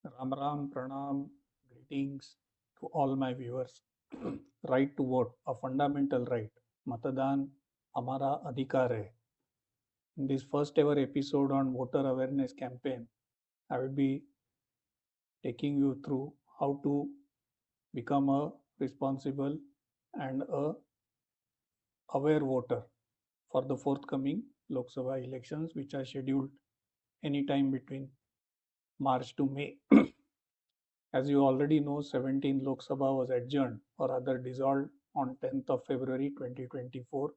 Ram Ram, Pranam, greetings to all my viewers. Right to vote, a fundamental right. Matadan, Hamara Adhikar hai. In this first ever episode on voter awareness campaign, I will be taking you through how to become a responsible and a aware voter for the forthcoming Lok Sabha elections, which are scheduled anytime between March to May. As you already know, 17th Lok Sabha was adjourned or rather dissolved on 10th of February 2024,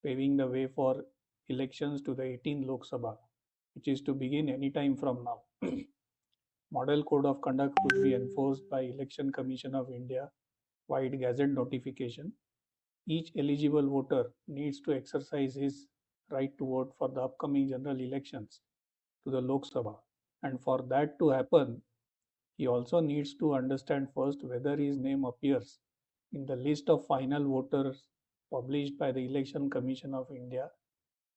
paving the way for elections to the 18th Lok Sabha, which is to begin anytime from now. Model Code of Conduct would be enforced by Election Commission of India via Gazette notification. Each eligible voter needs to exercise his right to vote for the upcoming general elections to the Lok Sabha. And for that to happen, he also needs to understand first whether his name appears in the list of final voters published by the Election Commission of India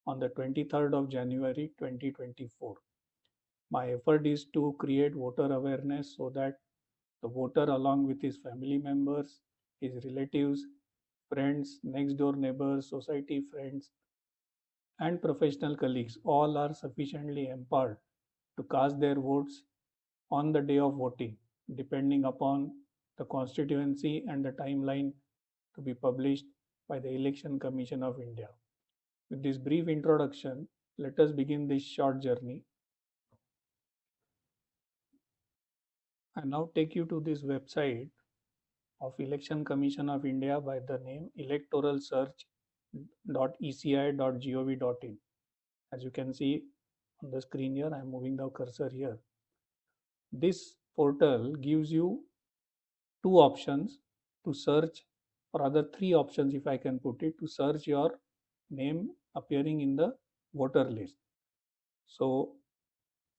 on the 23rd of January 2024. My effort is to create voter awareness so that the voter, along with his family members, his relatives, friends, next door neighbors, society friends, and professional colleagues, all are sufficiently empowered to cast their votes on the day of voting, depending upon the constituency and the timeline to be published by the Election Commission of India. With this brief introduction, let us begin this short journey. I now take you to this website of Election Commission of India by the name electoralsearch.eci.gov.in. As you can see on the screen here, I am moving the cursor here. This portal gives you two options to search, or rather three options if I can put it, to search your name appearing in the voter list. So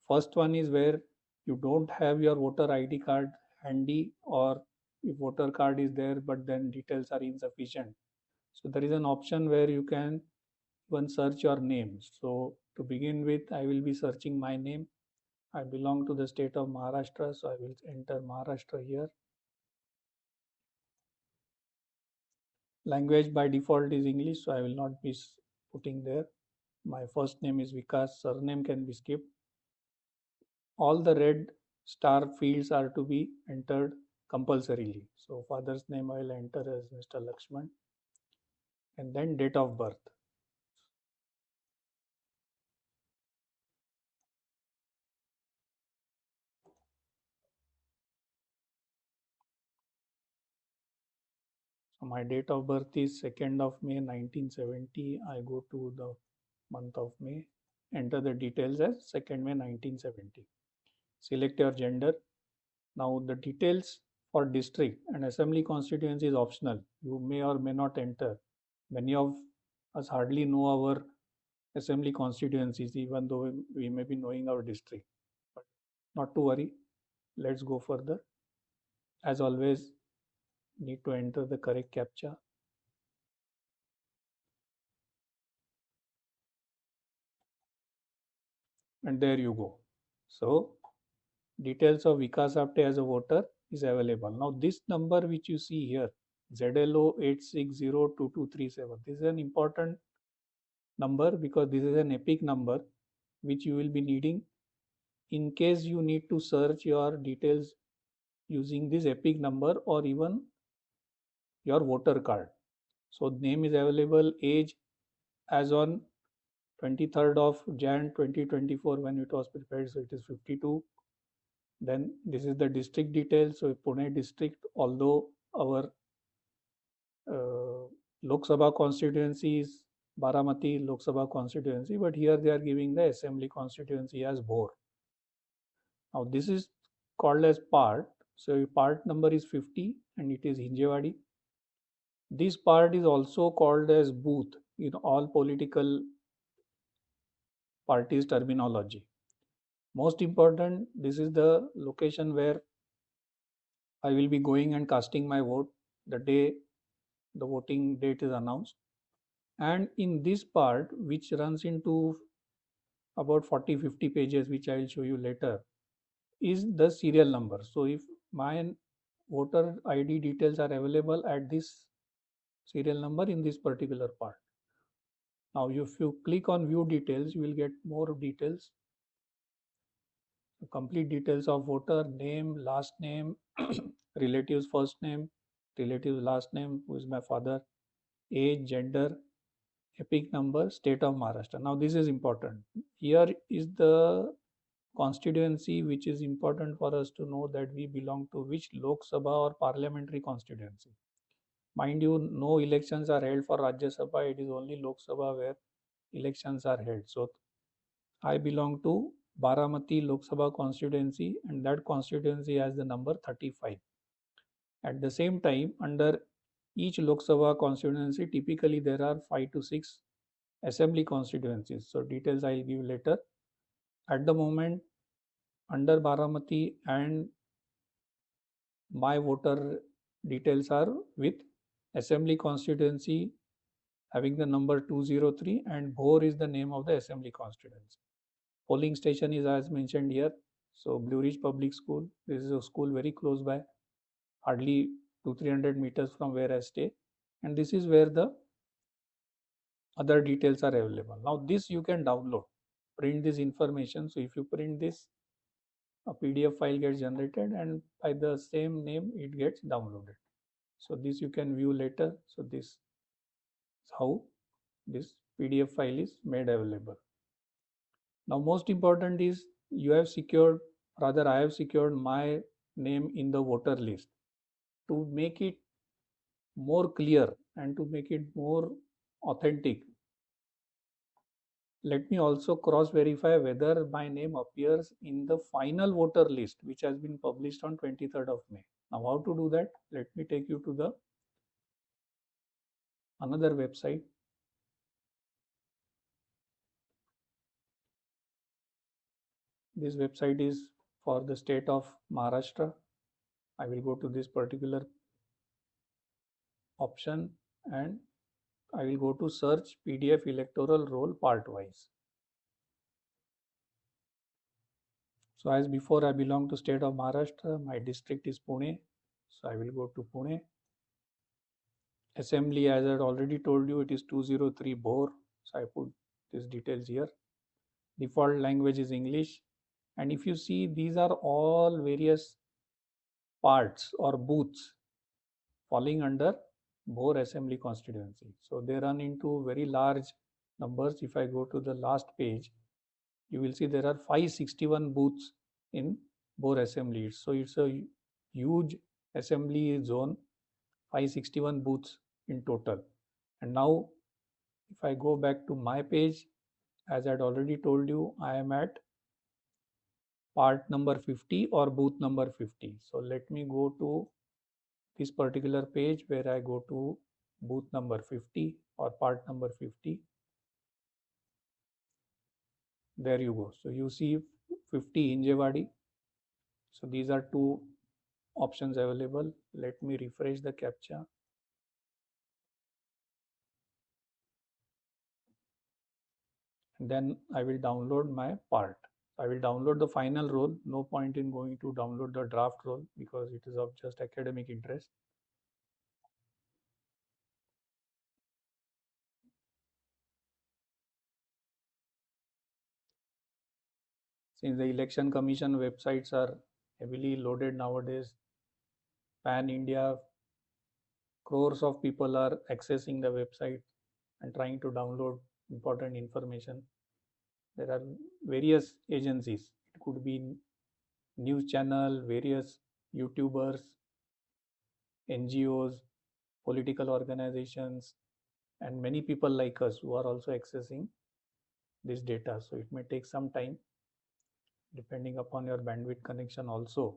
first one is where you don't have your voter ID card handy, or if voter card is there but then details are insufficient. So there is an option where you can even search your name. So to begin with, I will be searching my name. I belong to the state of Maharashtra, so I will enter Maharashtra here. Language by default is English, so I will not be putting there. My first name is Vikas, surname can be skipped. All the red star fields are to be entered compulsorily. So father's name I will enter as Mr. Lakshman, and then date of birth. So my date of birth is 2nd of May 1970. I go to the month of May, enter the details as 2nd May 1970. Select your gender. Now the details for district and assembly constituency is optional. You may or may not enter. Many of us hardly know our assembly constituencies, even though we may be knowing our district. But not to worry, let's go further. As always, need to enter the correct captcha. And there you go. So details of VikasApte as a voter is available. Now this number which you see here, ZLO 8602237, this is an important number because this is an epic number which you will be needing in case you need to search your details using this epic number or even your voter card. So name is available, age as on 23rd of Jan 2024 when it was prepared, so it is 52. Then this is the district details. So Pune district, although our Lok Sabha constituency is Baramati Lok Sabha constituency, but here they are giving the assembly constituency as Bhor. Now this is called as part. So part number is 50 and it is Hinjewadi. This part is also called as booth in all political parties terminology. Most important, this is the location where I will be going and casting my vote the day the voting date is announced. And in this part, which runs into about 40-50 pages, which I will show you later, is the serial number. So if my voter ID details are available at this serial number in this particular part. Now, if you click on view details, you will get more details, complete details of voter name, last name, relatives first name, relatives last name, who is my father, age, gender, epic number, state of Maharashtra. Now, this is important. Here is the constituency which is important for us to know that we belong to which Lok Sabha or parliamentary constituency. Mind you, no elections are held for Rajya Sabha, it is only Lok Sabha where elections are held. So I belong to Baramati Lok Sabha constituency, and that constituency has the number 35. At the same time, under each Lok Sabha constituency, typically there are 5 to 6 assembly constituencies. So details I'll give later. At the moment, under Baramati and my voter details are with assembly constituency having the number 203, and Bhor is the name of the assembly constituency. Polling station is as mentioned here. So Blue Ridge Public School, this is a school very close by, hardly 200-300 meters from where I stay, and this is where the other details are available. Now this you can download, print this information. So if you print this, a PDF file gets generated, and by the same name it gets downloaded. So this you can view later. So this is how this PDF file is made available. Now most important is you have secured, rather I have secured my name in the voter list. To make it more clear and to make it more authentic, let me also cross verify whether my name appears in the final voter list which has been published on 23rd of May. Now how to do that? Let me take you to the another website. This website is for the state of Maharashtra. I will go to this particular option and I will go to search PDF electoral roll part wise. So as before, I belong to state of Maharashtra. My district is Pune. So I will go to Pune. Assembly, as I had already told you, it is 203 Bhor. So I put these details here. Default language is English. And if you see, these are all various parts or booths falling under Bhor Assembly constituency. So they run into very large numbers. If I go to the last page, you will see there are 561 booths in Bhor Assembly. So it's a huge assembly zone, 561 booths in total. And now if I go back to my page, as I had already told you, I am at part number 50 or booth number 50. So let me go to this particular page where I go to booth number 50 or part number 50. There you go. So you see 50 Hinjewadi. So these are two options available. Let me refresh the captcha. Then I will download my part. I will download the final roll. No point in going to download the draft roll because it is of just academic interest. Since the election commission websites are heavily loaded nowadays, pan India, crores of people are accessing the website and trying to download important information. There are various agencies. It could be news channel, various YouTubers, NGOs, political organizations, and many people like us who are also accessing this data. So it may take some time depending upon your bandwidth connection also.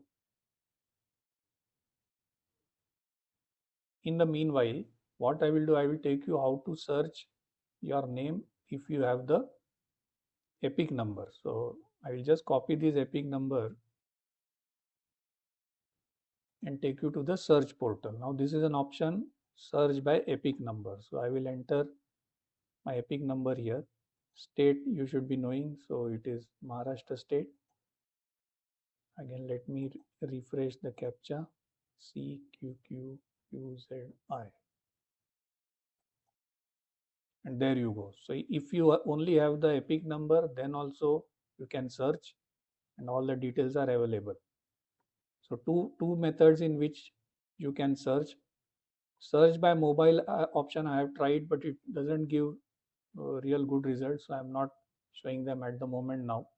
In the meanwhile, what I will do, I will take you how to search your name if you have the epic number. So I will just copy this epic number and take you to the search portal. Now this is an option, search by epic number. So I will enter my epic number here. State you should be knowing. So it is Maharashtra state. Again, let me refresh the captcha. CQQQZI. And there you go. So if you only have the epic number, then also you can search and all the details are available. So two methods in which you can search. Search by mobile option I have tried, but it doesn't give real good results. So I'm not showing them at the moment now.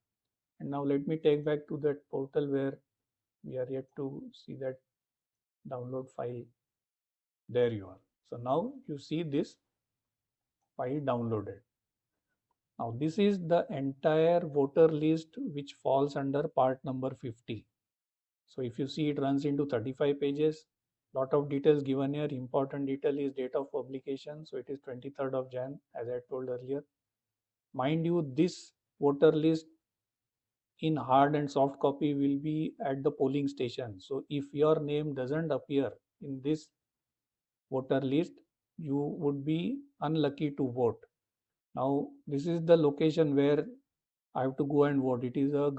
And now let me take back to that portal where we are yet to see that download file. There you are. So now you see this file downloaded. Now this is the entire voter list which falls under part number 50. So if you see, it runs into 35 pages. Lot of details given here. Important detail is date of publication. So it is 23rd of Jan, as I told earlier. Mind you, this voter list in hard and soft copy will be at the polling station. So if your name doesn't appear in this voter list, you would be unlucky to vote. Now this is the location where I have to go and vote. It is a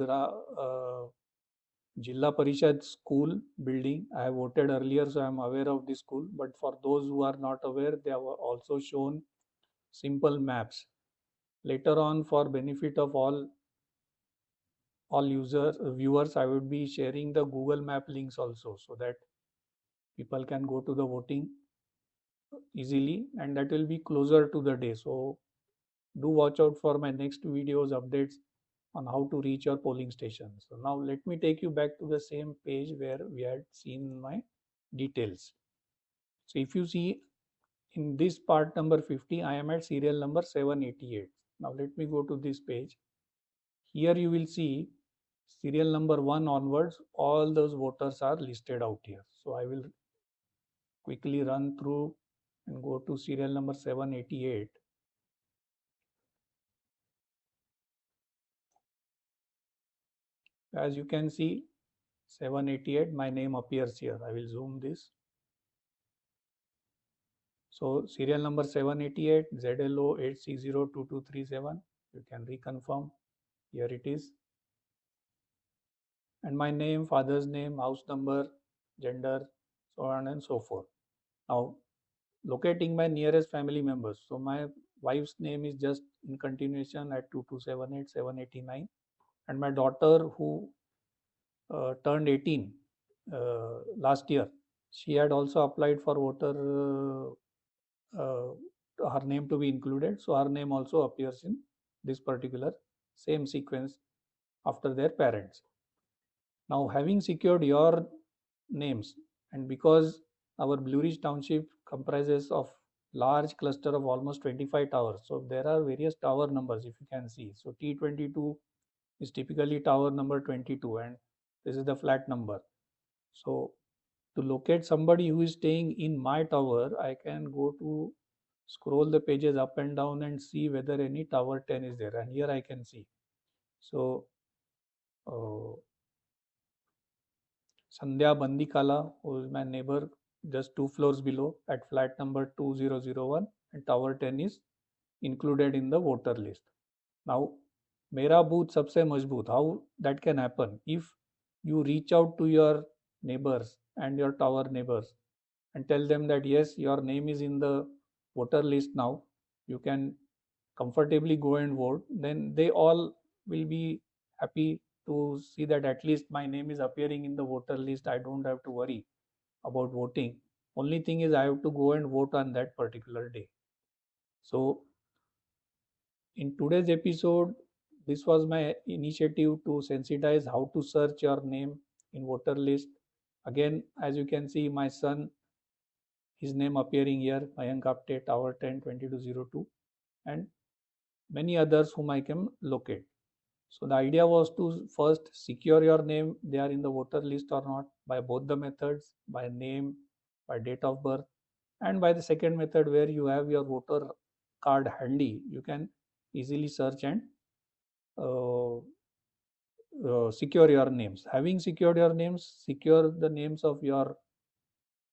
Jilla Parishad school building. I have voted earlier, so I am aware of this school. But for those who are not aware, they have also shown simple maps. Later on, for benefit of all users viewers, I would be sharing the Google Map links also, so that people can go to the voting easily, and that will be closer to the day. So do watch out for my next videos updates on how to reach your polling station. So now let me take you back to the same page where we had seen my details. So if you see in this part number 50, I am at serial number 788. Now let me go to this page. Here you will see serial number 1 onwards, all those voters are listed out here. So I will quickly run through and go to serial number 788. As you can see, 788, my name appears here. I will zoom this. So serial number 788, ZLO 8C02237. You can reconfirm. Here it is. And my name, father's name, house number, gender, so on and so forth. Now, locating my nearest family members. So my wife's name is just in continuation at 2278, 789. And my daughter, who turned 18 last year, she had also applied for voter her name to be included. So her name also appears in this particular same sequence after their parents. Now, having secured your names, and because our Blue Ridge Township comprises of large cluster of almost 25 towers, so there are various tower numbers if you can see. So T22 is typically tower number 22, and this is the flat number. So to locate somebody who is staying in my tower, I can go to scroll the pages up and down and see whether any tower 10 is there, and here I can see. So uh, Sandhya Bandikala, who is my neighbor just 2 floors below at flat number 2001, and tower 10 is included in the voter list. Now, MeraBoothSabseMajboot, how that can happen? If you reach out to your neighbors and your tower neighbors and tell them that yes, your name is in the voter list now, you can comfortably go and vote, then they all will be happy to see that at least my name is appearing in the voter list. I don't have to worry about voting. Only thing is I have to go and vote on that particular day. So in today's episode, this was my initiative to sensitize how to search your name in voter list. Again, as you can see, my son, his name appearing here, MeraBoothSabseMajboot, Tower 10, 2202, and many others whom I can locate. So the idea was to first secure your name, they are in the voter list or not, by both the methods, by name, by date of birth, and by the second method where you have your voter card handy, you can easily search and uh, secure your names. Having secured your names, secure the names of your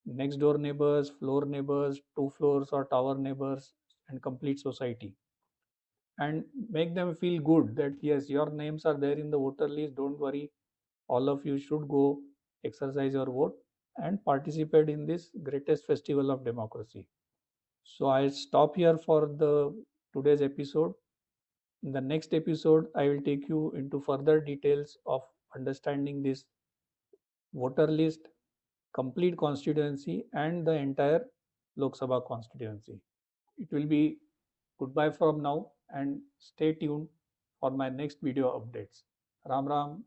next door neighbors, floor neighbors, 2 floors or tower neighbors, and complete society. And make them feel good that yes, your names are there in the voter list. Don't worry. All of you should go exercise your vote and participate in this greatest festival of democracy. So I'll stop here for the today's episode. In the next episode, I will take you into further details of understanding this voter list, complete constituency, and the entire Lok Sabha constituency. It will be goodbye from now and stay tuned for my next video updates. Ram Ram.